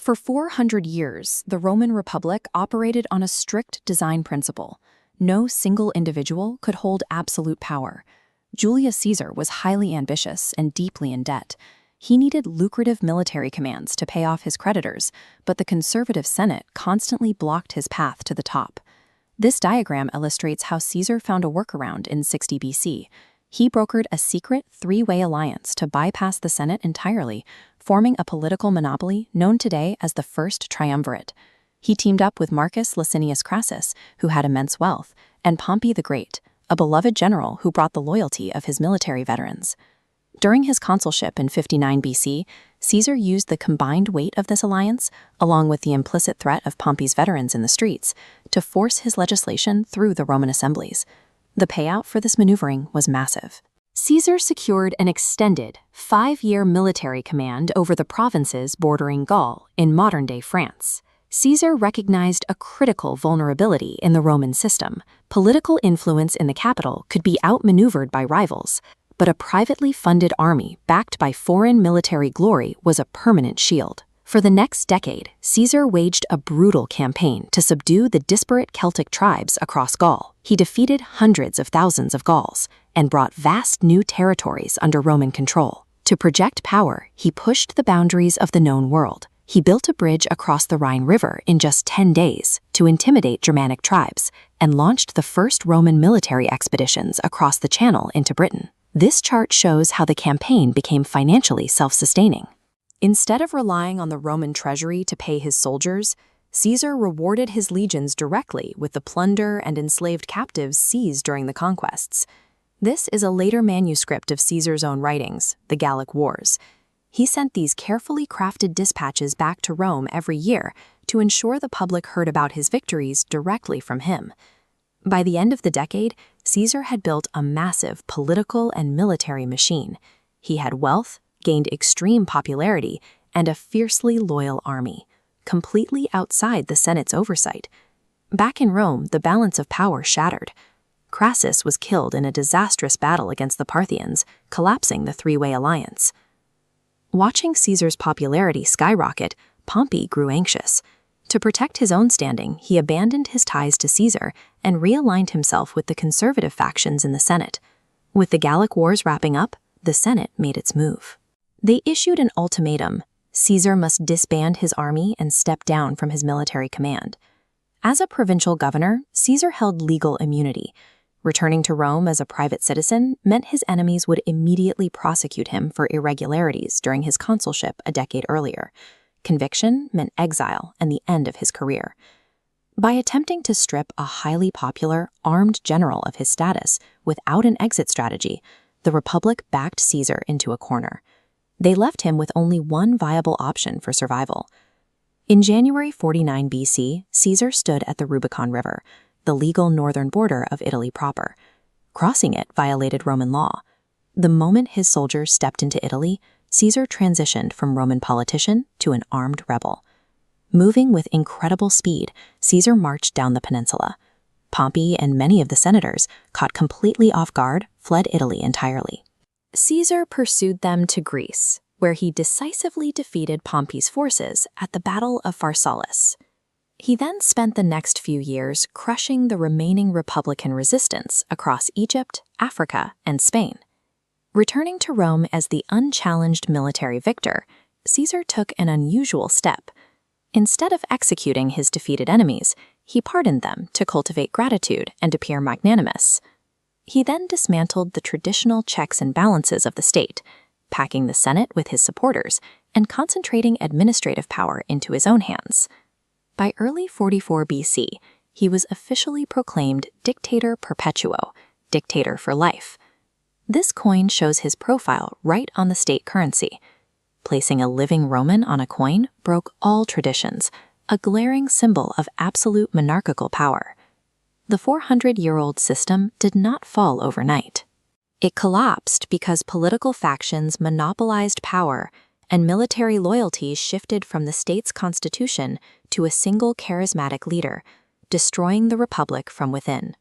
For 400 years, the Roman Republic operated on a strict design principle. No single individual could hold absolute power. Julius Caesar was highly ambitious and deeply in debt. He needed lucrative military commands to pay off his creditors, but the conservative Senate constantly blocked his path to the top. This diagram illustrates how Caesar found a workaround in 60 BC. He brokered a secret three-way alliance to bypass the Senate entirely, forming a political monopoly known today as the First Triumvirate. He teamed up with Marcus Licinius Crassus, who had immense wealth, and Pompey the Great, a beloved general who brought the loyalty of his military veterans. During his consulship in 59 BC, Caesar used the combined weight of this alliance, along with the implicit threat of Pompey's veterans in the streets, to force his legislation through the Roman assemblies. The payout for this maneuvering was massive. Caesar secured an extended, 5-year military command over the provinces bordering Gaul in modern-day France. Caesar recognized a critical vulnerability in the Roman system. Political influence in the capital could be outmaneuvered by rivals, but a privately funded army backed by foreign military glory was a permanent shield. For the next decade, Caesar waged a brutal campaign to subdue the disparate Celtic tribes across Gaul. He defeated hundreds of thousands of Gauls and brought vast new territories under Roman control. To project power, he pushed the boundaries of the known world. He built a bridge across the Rhine River in just 10 days to intimidate Germanic tribes and launched the first Roman military expeditions across the Channel into Britain. This chart shows how the campaign became financially self-sustaining. Instead of relying on the Roman treasury to pay his soldiers, Caesar rewarded his legions directly with the plunder and enslaved captives seized during the conquests. This is a later manuscript of Caesar's own writings, the Gallic Wars. He sent these carefully crafted dispatches back to Rome every year to ensure the public heard about his victories directly from him. By the end of the decade, Caesar had built a massive political and military machine. He had wealth, gained extreme popularity, and a fiercely loyal army, completely outside the Senate's oversight. Back in Rome, the balance of power shattered. Crassus was killed in a disastrous battle against the Parthians, collapsing the three-way alliance. Watching Caesar's popularity skyrocket, Pompey grew anxious. To protect his own standing, he abandoned his ties to Caesar and realigned himself with the conservative factions in the Senate. With the Gallic Wars wrapping up, the Senate made its move. They issued an ultimatum: Caesar must disband his army and step down from his military command. As a provincial governor, Caesar held legal immunity. Returning to Rome as a private citizen meant his enemies would immediately prosecute him for irregularities during his consulship a decade earlier. Conviction meant exile and the end of his career. By attempting to strip a highly popular, armed general of his status without an exit strategy, the Republic backed Caesar into a corner. They left him with only one viable option for survival. In January 49 BC, Caesar stood at the Rubicon River, the legal northern border of Italy proper. Crossing it violated Roman law. The moment his soldiers stepped into Italy, Caesar transitioned from Roman politician to an armed rebel. Moving with incredible speed, Caesar marched down the peninsula. Pompey and many of the senators, caught completely off guard, fled Italy entirely. Caesar pursued them to Greece, where he decisively defeated Pompey's forces at the Battle of Pharsalus. He then spent the next few years crushing the remaining Republican resistance across Egypt, Africa, and Spain. Returning to Rome as the unchallenged military victor, Caesar took an unusual step. Instead of executing his defeated enemies, he pardoned them to cultivate gratitude and appear magnanimous. He then dismantled the traditional checks and balances of the state, packing the Senate with his supporters and concentrating administrative power into his own hands. By early 44 BC, he was officially proclaimed Dictator Perpetuo, dictator for life. This coin shows his profile right on the state currency. Placing a living Roman on a coin broke all traditions, a glaring symbol of absolute monarchical power. The 400-year-old system did not fall overnight. It collapsed because political factions monopolized power and military loyalties shifted from the state's constitution to a single charismatic leader, destroying the republic from within.